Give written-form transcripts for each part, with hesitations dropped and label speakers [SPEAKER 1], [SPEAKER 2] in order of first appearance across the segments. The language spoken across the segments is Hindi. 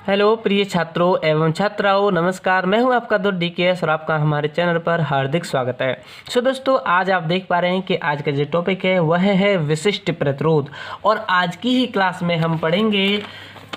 [SPEAKER 1] हेलो प्रिय छात्रों एवं छात्राओं, नमस्कार। मैं हूं आपका दोस्त DKS और आपका हमारे चैनल पर हार्दिक स्वागत है। दोस्तों, आज आप देख पा रहे हैं कि आज का जो टॉपिक है वह है विशिष्ट प्रतिरोध। और आज की ही क्लास में हम पढ़ेंगे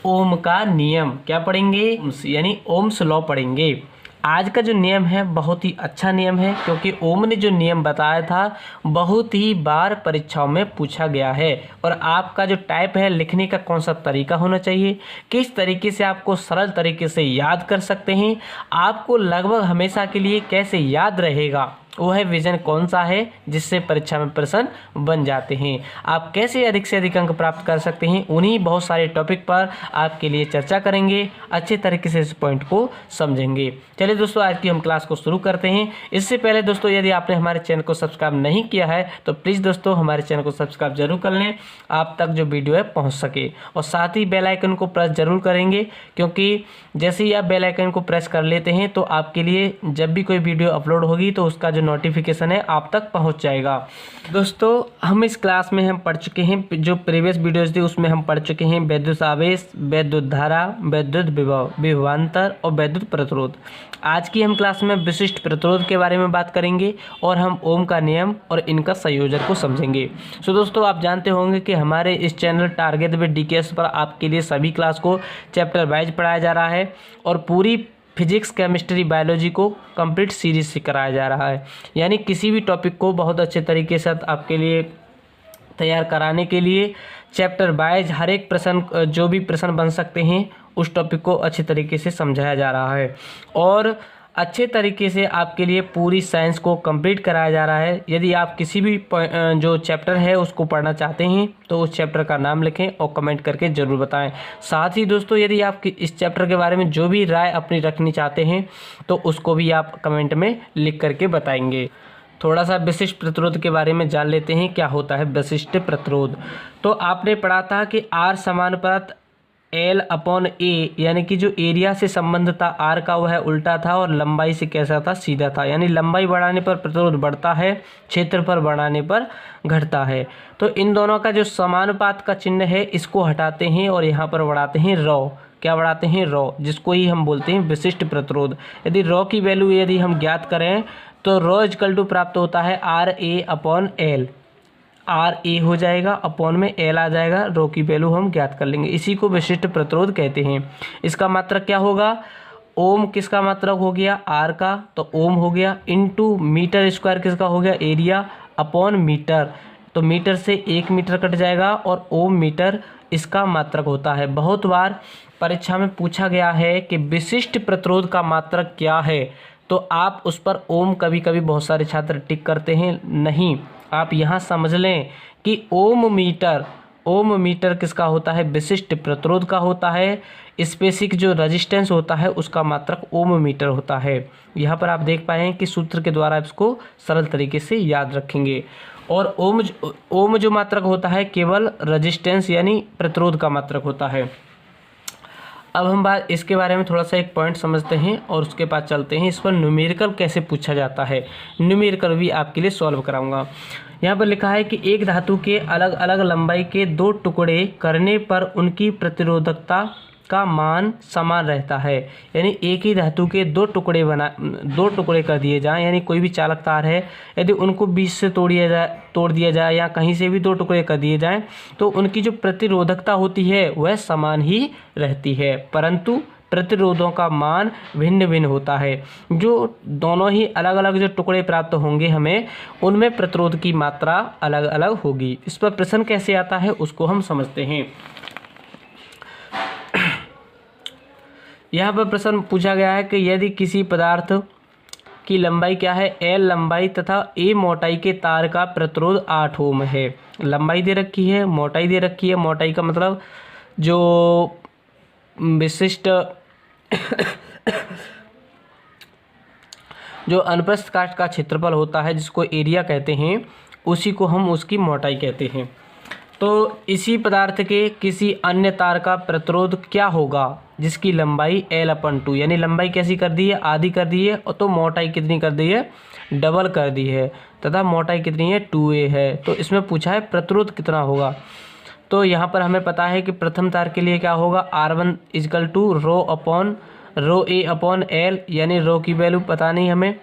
[SPEAKER 1] ओम का नियम। क्या पढ़ेंगे? यानी ओम्स लॉ पढ़ेंगे। आज का जो नियम है बहुत ही अच्छा नियम है, क्योंकि ओम ने जो नियम बताया था बहुत ही बार परीक्षाओं में पूछा गया है। और आपका जो टाइप है लिखने का कौन सा तरीका होना चाहिए, किस तरीके से आपको सरल तरीके से याद कर सकते हैं, आपको लगभग हमेशा के लिए कैसे याद रहेगा, वह विजन कौन सा है जिससे परीक्षा में प्रश्न बन जाते हैं, आप कैसे अधिक से अधिक अंक प्राप्त कर सकते हैं, उन्हीं बहुत सारे टॉपिक पर आपके लिए चर्चा करेंगे। अच्छे तरीके से इस पॉइंट को समझेंगे। चलिए दोस्तों, आज की हम क्लास को शुरू करते हैं। इससे पहले दोस्तों, यदि आपने हमारे चैनल को सब्सक्राइब नहीं किया है तो प्लीज़ दोस्तों हमारे चैनल को सब्सक्राइब जरूर कर लें, आप तक जो वीडियो है पहुँच सके। और साथ ही बेल आइकन को प्रेस जरूर करेंगे, क्योंकि जैसे ही आप बेल आइकन को प्रेस कर लेते हैं तो आपके लिए जब भी कोई वीडियो अपलोड होगी तो उसका जो नोटिफिकेशन है आप तक पहुंच जाएगा। दोस्तों, हम इस क्लास में हम पढ़ चुके हैं, जो प्रीवियस वीडियोस थी उसमें हम पढ़ चुके हैं विद्युत आवेश, विद्युत धारा, विद्युत विभव, विभवांतर और विद्युत प्रतिरोध। आज की हम क्लास में विशिष्ट प्रतिरोध के बारे में बात करेंगे और हम ओम का नियम और इनका संयोजन को समझेंगे। दोस्तों, आप जानते होंगे कि हमारे इस चैनल टारगेट विद DKS पर आपके लिए सभी क्लास को चैप्टर वाइज पढ़ाया जा रहा है और पूरी फिजिक्स, केमिस्ट्री, बायोलॉजी को कंप्लीट सीरीज से कराया जा रहा है। यानी किसी भी टॉपिक को बहुत अच्छे तरीके से आपके लिए तैयार कराने के लिए चैप्टर वाइज हर एक प्रश्न, जो भी प्रश्न बन सकते हैं, उस टॉपिक को अच्छे तरीके से समझाया जा रहा है और अच्छे तरीके से आपके लिए पूरी साइंस को कंप्लीट कराया जा रहा है। यदि आप किसी भी जो चैप्टर है उसको पढ़ना चाहते हैं तो उस चैप्टर का नाम लिखें और कमेंट करके ज़रूर बताएं। साथ ही दोस्तों, यदि आप इस चैप्टर के बारे में जो भी राय अपनी रखनी चाहते हैं तो उसको भी आप कमेंट में लिख करके बताएंगे। थोड़ा सा विशिष्ट प्रतिरोध के बारे में जान लेते हैं। क्या होता है विशिष्ट प्रतिरोध? तो आपने पढ़ा था कि R समानुपात L/A, यानी कि जो एरिया से संबंध था R का वह उल्टा था और लंबाई से कैसा था, सीधा था। यानी लंबाई बढ़ाने पर प्रतिरोध बढ़ता है, क्षेत्रफल बढ़ाने पर घटता है। तो इन दोनों का जो समानुपात का चिन्ह है इसको हटाते हैं और यहाँ पर बढ़ाते हैं रॉ। क्या बढ़ाते हैं? रॉ, जिसको ही हम बोलते हैं विशिष्ट प्रतिरोध। यदि रॉ की वैल्यू यदि हम ज्ञात करें तो रॉ इक्वल टू प्राप्त होता है RA/L। RA हो जाएगा, अपॉन में L आ जाएगा, रो की वैल्यू हम ज्ञात कर लेंगे। इसी को विशिष्ट प्रतिरोध कहते हैं। इसका मात्रक क्या होगा? ओम किसका मात्रक हो गया? R का, तो ओम हो गया, इनटू मीटर स्क्वायर किसका हो गया? एरिया, अपॉन मीटर, तो मीटर से 1 मीटर कट जाएगा और ओम मीटर इसका मात्रक होता है। बहुत बार परीक्षा में पूछा गया है कि विशिष्ट प्रतिरोध का मात्रक क्या है, तो आप उस पर ओम कभी कभी बहुत सारे छात्र टिक करते हैं। नहीं, आप यहाँ समझ लें कि ओम मीटर किसका होता है? विशिष्ट प्रतिरोध का होता है। स्पेसिफिक जो रेजिस्टेंस होता है उसका मात्रक ओम मीटर होता है। यहाँ पर आप देख पाए कि सूत्र के द्वारा इसको सरल तरीके से याद रखेंगे। और ओम जो मात्रक होता है केवल रेजिस्टेंस यानी प्रतिरोध का मात्रक होता है। अब हम इसके बारे में थोड़ा सा एक पॉइंट समझते हैं और उसके बाद चलते हैं इस पर न्यूमेरिकल कैसे पूछा जाता है। न्यूमेरिकल भी आपके लिए सॉल्व कराऊंगा। यहाँ पर लिखा है कि एक धातु के अलग अलग लंबाई के 2 टुकड़े करने पर उनकी प्रतिरोधकता का मान समान रहता है। यानी एक ही धातु के 2 टुकड़े कर दिए जाएं, यानी कोई भी चालक तार है, यदि उनको बीच से तोड़ दिया जाए या कहीं से भी 2 टुकड़े कर दिए जाएं तो उनकी जो प्रतिरोधकता होती है वह समान ही रहती है, परंतु प्रतिरोधों का मान भिन्न भिन्न होता है। जो दोनों ही अलग अलग जो टुकड़े प्राप्त होंगे हमें, उनमें प्रतिरोध की मात्रा अलग अलग होगी। इस पर प्रश्न कैसे आता है उसको हम समझते हैं। यहाँ पर प्रश्न पूछा गया है कि यदि किसी पदार्थ की लंबाई क्या है? L लंबाई तथा A मोटाई के तार का प्रतिरोध 8 ओम है। लंबाई दे रखी है, मोटाई दे रखी है। मोटाई का मतलब जो विशिष्ट जो अनुप्रस्थ काट का क्षेत्रफल होता है जिसको एरिया कहते हैं, उसी को हम उसकी मोटाई कहते हैं। तो इसी पदार्थ के किसी अन्य तार का प्रतिरोध क्या होगा जिसकी लंबाई L/2, यानी लंबाई कैसी कर दी है? आधी कर दी है, और तो मोटाई कितनी कर दी है? डबल कर दी है, तथा मोटाई कितनी है? 2a है। तो इसमें पूछा है प्रतिरोध कितना होगा। तो यहाँ पर हमें पता है कि प्रथम तार के लिए क्या होगा, R1 is equal to rho upon rho a upon l, यानी रो की वैल्यू पता नहीं हमें,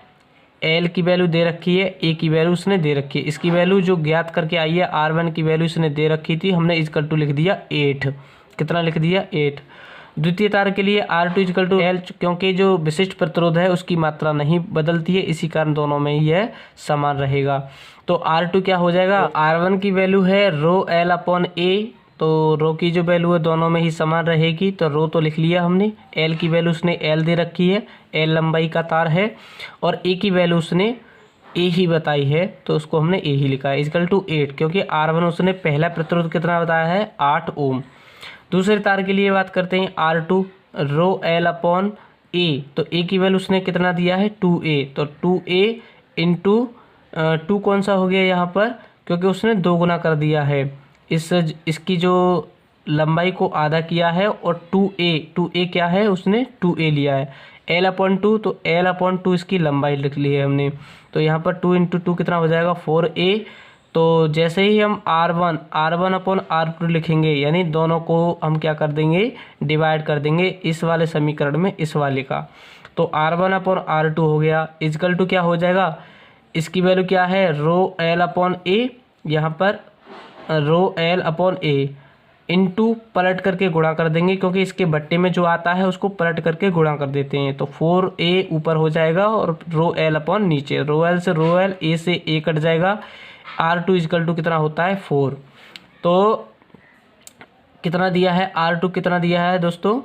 [SPEAKER 1] एल की वैल्यू दे रखी है, ए की वैल्यू उसने दे रखी है, इसकी वैल्यू जो ज्ञात करके आई है R1 की वैल्यू इसने दे रखी थी, हमने इजकल टू लिख दिया 8। कितना लिख दिया 8। द्वितीय तार के लिए R2 इजकल टू एल, क्योंकि जो विशिष्ट प्रतिरोध है उसकी मात्रा नहीं बदलती है, इसी कारण दोनों में यह समान रहेगा। तो R2 क्या हो जाएगा, R1 की वैल्यू है रो एल अपॉन ए, तो रो की जो वैल्यू है दोनों में ही समान रहेगी, तो रो तो लिख लिया हमने, एल की वैल्यू उसने एल दे रखी है, एल लंबाई का तार है, और ए की वैल्यू उसने ए ही बताई है, तो उसको हमने ए ही लिखा है इजकल टू 8, क्योंकि R1 उसने पहला प्रतिरोध कितना बताया है 8 ओम। दूसरे तार के लिए बात करते हैं R2 रो एल अपॉन ए, तो ए की वैल्यू उसने कितना दिया है 2a, तो 2a इंटू 2 कौन सा हो गया यहाँ पर, क्योंकि उसने 2 गुना कर दिया है, इसकी जो लंबाई को आधा किया है, और 2a क्या है उसने 2a लिया है, l अपॉन 2, तो l अपॉन 2 इसकी लंबाई लिख ली है हमने, तो यहाँ पर 2 इंटू 2 कितना हो जाएगा 4a। तो जैसे ही हम R1 अपॉन R2 लिखेंगे, यानी दोनों को हम क्या कर देंगे डिवाइड कर देंगे, इस वाले समीकरण में इस वाले का, तो R1 अपॉन R2 हो गया इजकल टू क्या हो जाएगा, इसकी वैल्यू क्या है रो एल अपॉन ए, यहाँ पर रो एल अपॉन ए इंटू पलट करके गुणा कर देंगे, क्योंकि इसके बट्टे में जो आता है उसको पलट करके गुणा कर देते हैं, तो 4a ऊपर हो जाएगा और रो एल अपॉन नीचे, रो एल से रो एल, ए से ए कट जाएगा, R2 इजकल टू कितना होता है 4। तो कितना दिया है R2 कितना दिया है दोस्तों,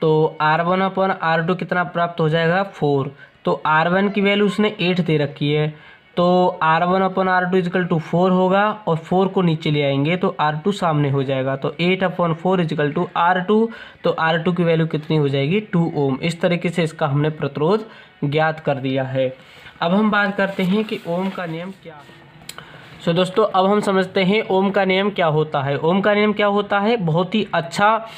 [SPEAKER 1] तो R1 अपॉन R2 कितना प्राप्त हो जाएगा 4, तो R1 की वैल्यू उसने 8 दे रखी है, तो R1 upon R2 is equal to 4 होगा, और 4 को नीचे ले आएंगे तो R2 सामने हो जाएगा, तो 8 अपॉन 4 इजकल टू R2, तो R2 की वैल्यू कितनी हो जाएगी 2 ओम। इस तरीके से इसका हमने प्रतिरोध ज्ञात कर दिया है। अब हम बात करते हैं कि ओम का नियम क्या है। सो दोस्तों अब हम समझते हैं ओम का नियम क्या होता है। ओम का नियम क्या होता है, बहुत ही अच्छा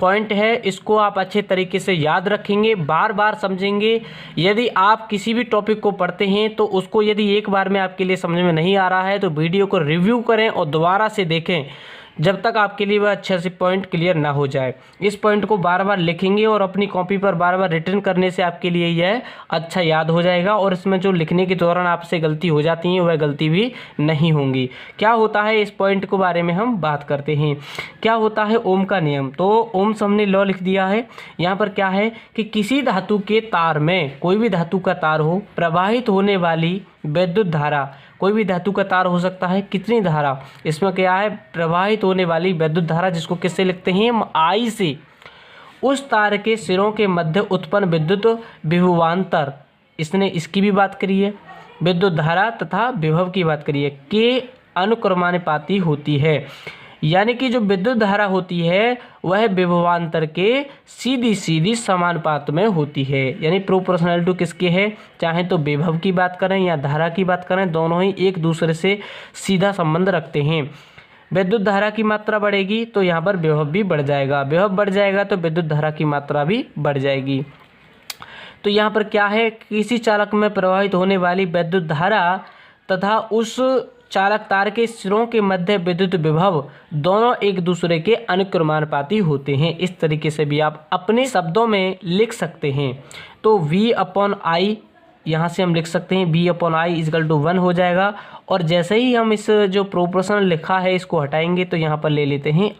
[SPEAKER 1] पॉइंट है, इसको आप अच्छे तरीके से याद रखेंगे, बार बार समझेंगे। यदि आप किसी भी टॉपिक को पढ़ते हैं तो उसको यदि एक बार में आपके लिए समझ में नहीं आ रहा है तो वीडियो को रिव्यू करें और दोबारा से देखें, जब तक आपके लिए वह अच्छे से पॉइंट क्लियर ना हो जाए। इस पॉइंट को बार बार लिखेंगे और अपनी कॉपी पर बार बार रिटर्न करने से आपके लिए यह अच्छा याद हो जाएगा, और इसमें जो लिखने के दौरान आपसे गलती हो जाती है वह गलती भी नहीं होंगी। क्या होता है इस पॉइंट के बारे में हम बात करते हैं। क्या होता है ओम का नियम, तो ओम से हमने लॉ लिख दिया है। यहाँ पर क्या है कि किसी धातु के तार में, कोई भी धातु का तार हो, प्रवाहित होने वाली विद्युत धारा, कोई भी धातु का तार हो सकता है, कितनी धारा, इसमें क्या है प्रवाहित होने वाली विद्युत धारा, जिसको किससे लिखते हैं हम I से, उस तार के सिरों के मध्य उत्पन्न विद्युत विभवांतर, इसने इसकी भी बात करी है, विद्युत धारा तथा विभव की बात करी है, के अनुक्रमानुपाती होती है। यानी कि जो विद्युत धारा होती है वह विभवांतर के सीधी सीधी समानुपात में होती है। यानी प्रोपोर्शनल टू किसके है, चाहे तो विभव की बात करें या धारा की बात करें, दोनों ही एक दूसरे से सीधा संबंध रखते हैं। विद्युत धारा की मात्रा बढ़ेगी तो यहाँ पर विभव भी बढ़ जाएगा, विभव बढ़ जाएगा तो विद्युत धारा की मात्रा भी बढ़ जाएगी। तो यहाँ पर क्या है, किसी चालक में प्रवाहित होने वाली विद्युत धारा तथा उस चालक तार के सिरों के मध्य विद्युत विभव दोनों एक दूसरे के अनुक्रमानुपाती होते हैं। इस तरीके से भी आप अपने शब्दों में लिख सकते हैं। तो V अपॉन I यहाँ से हम लिख सकते हैं V upon I is equal to 1 हो जाएगा, और जैसे ही हम इस जो प्रोपोर्शनल लिखा है इसको हटाएंगे तो यहाँ पर ले लेते हैं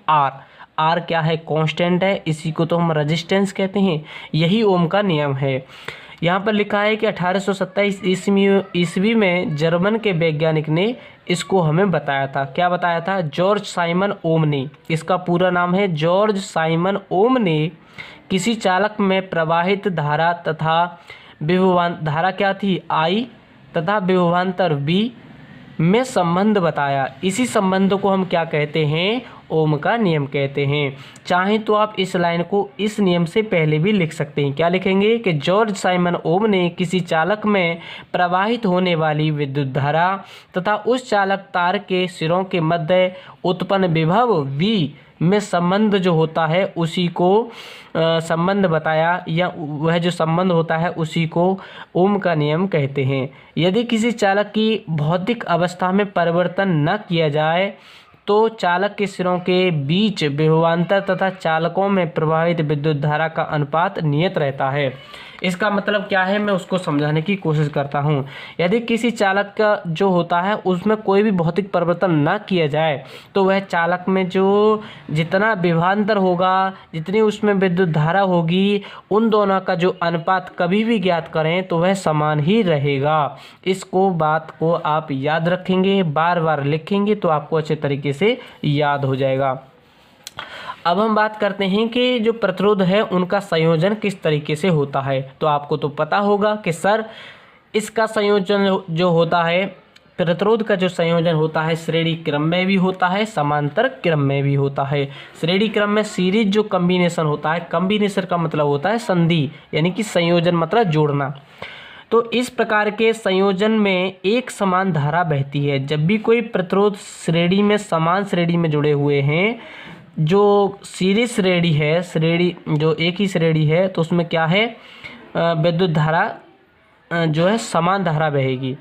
[SPEAKER 1] R क्या है कांस्टेंट है, इसी को तो हम रेजिस्टेंस कहते हैं। यही ओम का नियम है। यहाँ पर लिखा है कि 1827 ईस्वी में जर्मन के वैज्ञानिक ने इसको हमें बताया था। क्या बताया था, जॉर्ज साइमन ओम ने, इसका पूरा नाम है जॉर्ज साइमन ओम ने किसी चालक में प्रवाहित धारा तथा धारा क्या थी I तथा विभवांतर V में संबंध बताया। इसी संबंध को हम क्या कहते हैं, ओम का नियम कहते हैं। चाहे तो आप इस लाइन को इस नियम से पहले भी लिख सकते हैं। क्या लिखेंगे कि जॉर्ज साइमन ओम ने किसी चालक में प्रवाहित होने वाली विद्युत धारा तथा उस चालक तार के सिरों के मध्य उत्पन्न विभव V में संबंध जो होता है उसी को संबंध बताया, या वह जो संबंध होता है उसी को ओम का नियम कहते हैं। यदि किसी चालक की भौतिक अवस्था में परिवर्तन न किया जाए तो चालक के सिरों के बीच विभवांतर तथा चालकों में प्रवाहित विद्युत धारा का अनुपात नियत रहता है। इसका मतलब क्या है, मैं उसको समझाने की कोशिश करता हूँ। यदि किसी चालक का जो होता है उसमें कोई भी भौतिक परिवर्तन ना किया जाए तो वह चालक में जो जितना विभवांतर होगा, जितनी उसमें विद्युत धारा होगी, उन दोनों का जो अनुपात कभी भी ज्ञात करें तो वह समान ही रहेगा। इसको बात को आप याद रखेंगे, बार बार लिखेंगे तो आपको अच्छे तरीके से याद हो जाएगा। अब हम बात करते हैं कि जो प्रतिरोध है उनका संयोजन किस तरीके से होता है। तो आपको तो पता होगा कि सर इसका संयोजन जो होता है, प्रतिरोध का जो संयोजन होता है श्रेणी क्रम में भी होता है, समांतर क्रम में भी होता है। श्रेणी क्रम में सीरीज जो कॉम्बिनेशन होता है, कॉम्बिनेशन का मतलब होता है संधि, यानी कि संयोजन मतलब जोड़ना। तो इस प्रकार के संयोजन में एक समान धारा बहती है। जब भी कोई प्रतिरोध श्रेणी में समान श्रेणी में जुड़े हुए हैं, जो सीरीज श्रेणी है, श्रेणी जो एक ही श्रेणी है, तो उसमें क्या है, विद्युत धारा जो है समान धारा बहेगी।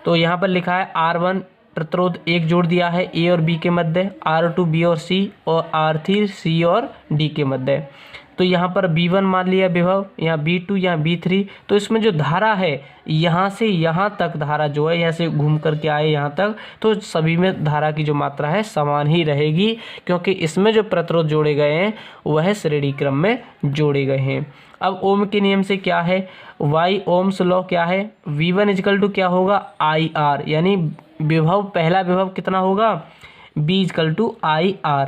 [SPEAKER 1] तो यहाँ पर लिखा है R1 प्रतिरोध एक जोड़ दिया है A और B के मध्य, R2 B और C, और R3 C और D के मध्य। तो यहाँ पर B1 मान लिया विभव, यहाँ B2, यहाँ B3। तो इसमें जो धारा है यहाँ से यहाँ तक धारा जो है, यहाँ से घूम करके आए यहाँ तक, तो सभी में धारा की जो मात्रा है समान ही रहेगी, क्योंकि इसमें जो प्रतिरोध जोड़े गए हैं वह श्रेणी क्रम में जोड़े गए हैं। अब ओम के नियम से क्या है, वाई ओम्स लॉ क्या है, V1 इजकल टू क्या होगा IR, यानी विभव, पहला विभव कितना होगा B is equal to IR,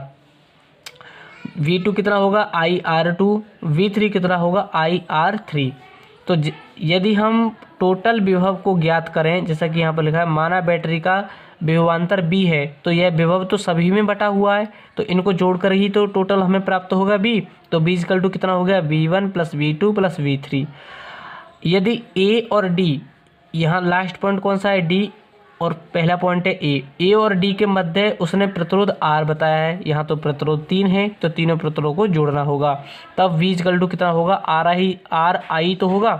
[SPEAKER 1] V2 कितना होगा IR2, V3 कितना होगा IR3। तो यदि हम टोटल विभव को ज्ञात करें, जैसा कि यहाँ पर लिखा है, माना बैटरी का विभवांतर B है, तो यह विभव तो सभी में बटा हुआ है, तो इनको जोड़कर ही तो टोटल हमें प्राप्त होगा B। तो B इक्वल टू कितना हो गया V1 plus V2 plus V3। यदि A और D, यहाँ लास्ट पॉइंट कौन सा है D, और पहला पॉइंट है A और D के मध्य उसने प्रतिरोध R बताया है, यहाँ तो प्रतिरोध 3 है, तो तीनों प्रतिरोधों को जोड़ना होगा। तब V इक्वल टू कितना होगा RI तो होगा,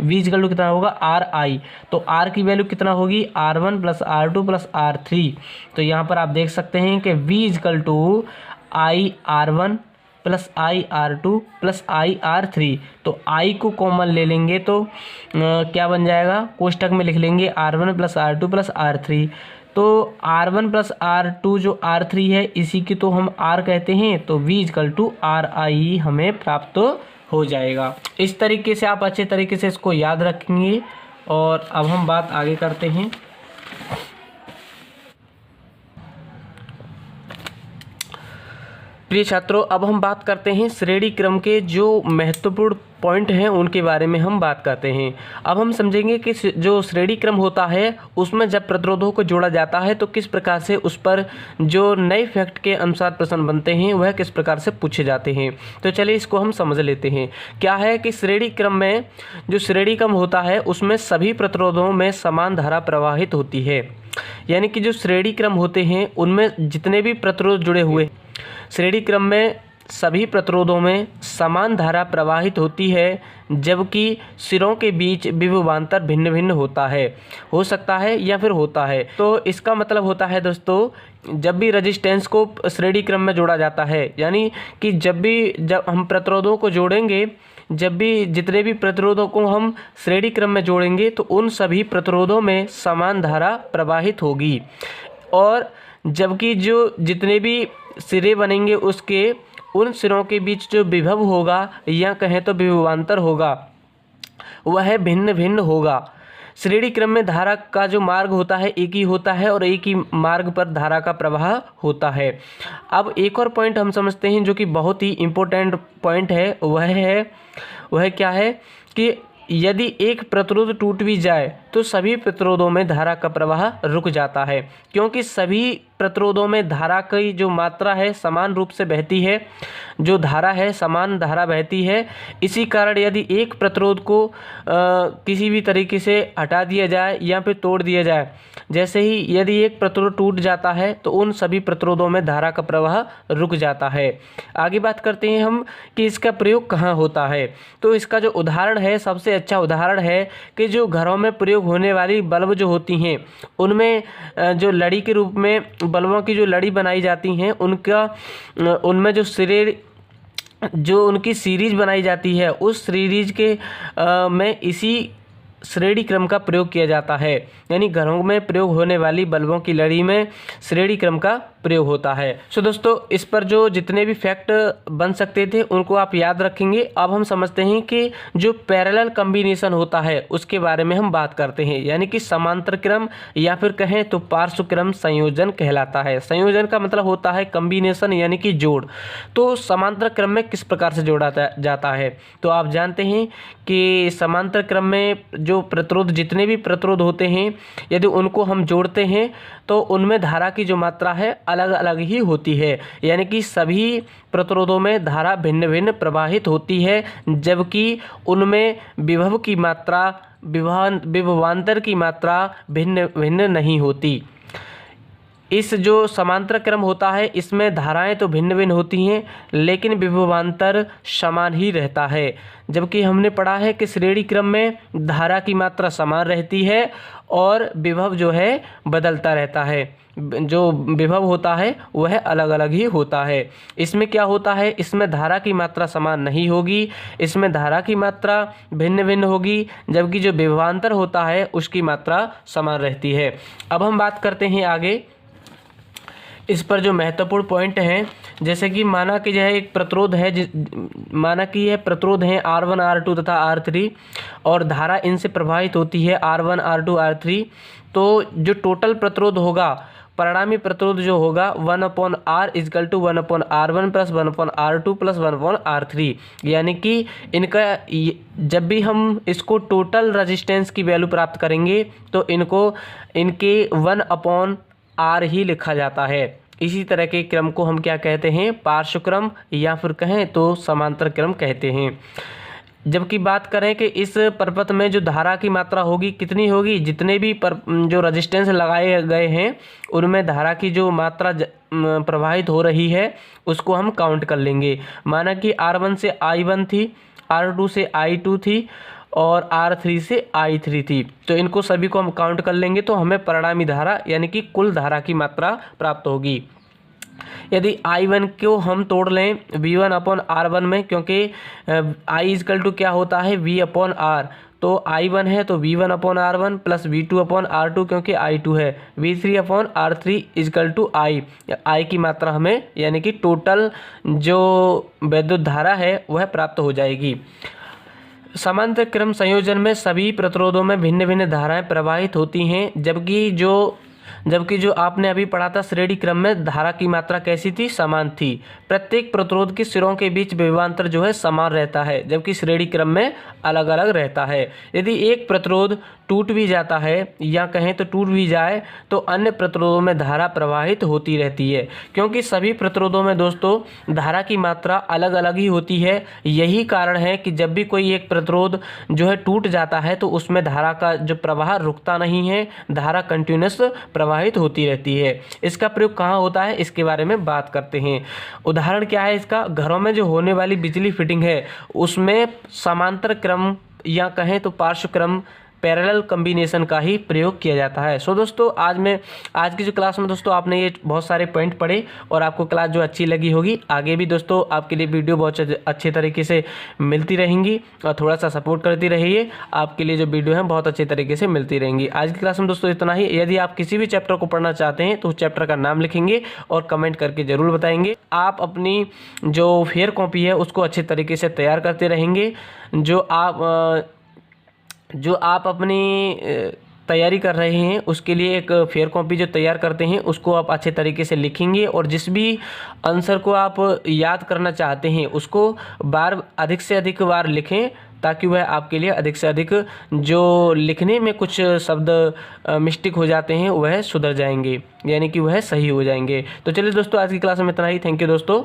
[SPEAKER 1] V इक्वल टू कितना होगा RI। तो R की वैल्यू कितना होगी R1 plus R2 plus R3। तो यहाँ पर आप देख सकते हैं कि V equal to IR1 plus IR2 plus IR3। तो I को कॉमन ले लेंगे तो क्या बन जाएगा, कोष्टक में लिख लेंगे R1 plus R2 plus R3। तो R1 प्लस R2 जो R3 है, इसी की तो हम R कहते हैं, तो V इक्वल टू RI हमें प्राप्त हो जाएगा। इस तरीके से आप अच्छे तरीके से इसको याद रखेंगे। और अब हम बात आगे करते हैं। प्रिय छात्रों, अब हम बात करते हैं श्रेणी क्रम के जो महत्वपूर्ण पॉइंट हैं उनके बारे में हम बात करते हैं। अब हम समझेंगे कि जो श्रेणी क्रम होता है उसमें जब प्रतिरोधों को जोड़ा जाता है तो किस प्रकार से उस पर जो नए फैक्ट के अनुसार प्रश्न बनते हैं वह किस प्रकार से पूछे जाते हैं। तो चलिए इसको हम समझ लेते हैं। क्या है कि श्रेणी क्रम में जो श्रेणी क्रम होता है उसमें सभी प्रतिरोधों में समान धारा प्रवाहित होती है। यानी कि जो श्रेणी क्रम होते हैं उनमें जितने भी प्रतिरोध जुड़े हुए, श्रेणी क्रम में सभी प्रतिरोधों में समान धारा प्रवाहित होती है, जबकि सिरों के बीच विभवांतर भिन्न भिन्न होता है, हो सकता है या फिर होता है। तो इसका मतलब होता है दोस्तों, जब भी रेजिस्टेंस को श्रेणी क्रम में जोड़ा जाता है, यानी कि जब हम प्रतिरोधों को जोड़ेंगे, जब भी जितने भी प्रतिरोधों को हम श्रेणी क्रम में जोड़ेंगे तो उन सभी प्रतिरोधों में समान धारा प्रवाहित होगी। और जबकि जो जितने भी सिरे बनेंगे उसके उन सिरों के बीच जो विभव होगा या कहें तो विभवांतर होगा वह भिन्न भिन्न होगा। श्रेणी क्रम में धारा का जो मार्ग होता है एक ही होता है और एक ही मार्ग पर धारा का प्रवाह होता है। अब एक और पॉइंट हम समझते हैं जो कि बहुत ही इम्पोर्टेंट पॉइंट है, वह क्या है कि यदि एक प्रतिरोध टूट भी जाए तो सभी प्रतिरोधों में धारा का प्रवाह रुक जाता है, क्योंकि सभी प्रतिरोधों में धारा की जो मात्रा है समान रूप से बहती है, जो धारा है समान धारा बहती है। इसी कारण यदि एक प्रतिरोध को किसी भी तरीके से हटा दिया जाए या फिर तोड़ दिया जाए, जैसे ही यदि एक प्रतिरोध टूट जाता है तो उन सभी प्रतिरोधों में धारा का प्रवाह रुक जाता है। आगे बात करते हैं हम कि इसका प्रयोग कहाँ होता है। तो इसका जो उदाहरण है, सबसे अच्छा उदाहरण है कि जो घरों में प्रयोग होने वाली बल्ब जो होती हैं, उनमें जो लड़ी के रूप में बल्बों की जो लड़ी बनाई जाती हैं, उनमें जो उनकी सीरीज बनाई जाती है, उस सीरीज के में इसी श्रेणी क्रम का प्रयोग किया जाता है। यानी घरों में प्रयोग होने वाली बल्बों की लड़ी में श्रेणी क्रम का प्रयोग होता है। सो दोस्तों, इस पर जो जितने भी फैक्ट बन सकते थे उनको आप याद रखेंगे। अब हम समझते हैं कि जो पैरेलल कॉम्बिनेशन होता है उसके बारे में हम बात करते हैं, यानी कि समांतर क्रम या फिर कहें तो पार्श्व क्रम संयोजन कहलाता है। संयोजन का मतलब होता है कॉम्बिनेशन यानी कि जोड़। तो समांतर क्रम में किस प्रकार से जोड़ा जाता है, तो आप जानते हैं कि समांतर क्रम में जो प्रतिरोध, जितने भी प्रतिरोध होते हैं, यदि उनको हम जोड़ते हैं तो उनमें धारा की जो मात्रा है अलग अलग ही होती है। यानी कि सभी प्रतिरोधों में धारा भिन्न भिन्न प्रवाहित होती है, जबकि उनमें विभव की मात्रा, विभवांतर की मात्रा भिन्न भिन्न नहीं होती। इस जो समांतर क्रम होता है इसमें धाराएं तो भिन्न भिन्न होती हैं, लेकिन विभवांतर समान ही रहता है। जबकि हमने पढ़ा है कि श्रेणी क्रम में धारा की मात्रा समान रहती है और विभव जो है बदलता रहता है। जो विभव होता है वह अलग अलग ही होता है। इसमें क्या होता है, इसमें धारा की मात्रा समान नहीं होगी, इसमें धारा की मात्रा भिन्न भिन्न होगी, जबकि जो विभवांतर होता है उसकी मात्रा समान रहती है। अब हम बात करते हैं आगे इस पर जो महत्वपूर्ण पॉइंट हैं, जैसे कि माना कि यह एक प्रतिरोध है, माना कि यह प्रतिरोध है R1 R2 तथा R3 और धारा इनसे प्रभावित होती है R1 R2 R3। तो जो टोटल प्रतिरोध होगा, परिणामी प्रतिरोध जो होगा 1/R = 1/R1 + 1/R2 + 1/R3। यानी कि इनका जब भी हम इसको टोटल रेजिस्टेंस की वैल्यू प्राप्त करेंगे तो इनके 1/R ही लिखा जाता है। इसी तरह के क्रम को हम क्या कहते हैं, पार्श्व क्रम या फिर कहें तो समांतर क्रम कहते हैं। जबकि बात करें कि इस परपथ में जो धारा की मात्रा होगी कितनी होगी, जितने भी जो रेजिस्टेंस लगाए गए हैं उनमें धारा की जो मात्रा प्रवाहित हो रही है उसको हम काउंट कर लेंगे। माना कि R1 से I1 थी, R2 से I2 थी और R3 से I3 थी, तो इनको सभी को हम काउंट कर लेंगे तो हमें परिणामी धारा यानी कि कुल धारा की मात्रा प्राप्त होगी। यदि I1 को हम तोड़ लें V1/R1 में, क्योंकि I = क्या होता है V/R, तो I1 है तो V1/R1 + V2/R2 क्योंकि I2 है, V3/R3 = I की मात्रा हमें यानी कि टोटल जो विद्युत धारा है वह प्राप्त हो जाएगी। समांतर क्रम संयोजन में सभी प्रतिरोधों में भिन्न भिन्न धाराएं प्रवाहित होती हैं, जबकि जो आपने अभी पढ़ा था श्रेणी क्रम में धारा की मात्रा कैसी थी, समान थी। प्रत्येक प्रतिरोध के सिरों के बीच विभवांतर जो है समान रहता है, जबकि श्रेणी क्रम में अलग अलग रहता है। यदि एक प्रतिरोध टूट भी जाता है या कहें तो टूट भी जाए तो अन्य प्रतिरोधों में धारा प्रवाहित होती रहती है, क्योंकि सभी प्रतिरोधों में दोस्तों धारा की मात्रा अलग अलग ही होती है। यही कारण है कि जब भी कोई एक प्रतिरोध जो है टूट जाता है तो उसमें धारा का जो प्रवाह रुकता नहीं है, धारा कंटिन्यूअस प्रवाहित होती रहती है। इसका प्रयोग कहाँ होता है इसके बारे में बात करते हैं। उदाहरण क्या है इसका, घरों में जो होने वाली बिजली फिटिंग है उसमें समांतर क्रम या कहें तो पार्श्व क्रम पैरेलल कॉम्बिनेशन का ही प्रयोग किया जाता है। सो दोस्तों, आज की जो क्लास में दोस्तों आपने ये बहुत सारे पॉइंट पढ़े और आपको क्लास जो अच्छी लगी होगी, आगे भी दोस्तों आपके लिए वीडियो बहुत अच्छे तरीके से मिलती रहेंगी और थोड़ा सा सपोर्ट करती रहिए। आपके लिए जो वीडियो है बहुत अच्छे तरीके से मिलती रहेंगी। आज की क्लास में दोस्तों इतना ही। यदि आप किसी भी चैप्टर को पढ़ना चाहते हैं तो उस चैप्टर का नाम लिखेंगे और कमेंट करके ज़रूर बताएंगे। आप अपनी जो फेयर कॉपी है उसको अच्छे तरीके से तैयार करते रहेंगे। जो आप अपनी तैयारी कर रहे हैं उसके लिए एक फेयर कॉपी जो तैयार करते हैं उसको आप अच्छे तरीके से लिखेंगे और जिस भी आंसर को आप याद करना चाहते हैं उसको अधिक से अधिक बार लिखें ताकि वह आपके लिए अधिक से अधिक जो लिखने में कुछ शब्द मिस्टेक हो जाते हैं वह सुधर जाएंगे, यानी कि वह सही हो जाएंगे। तो चलिए दोस्तों, आज की क्लास में इतना ही। थैंक यू दोस्तों।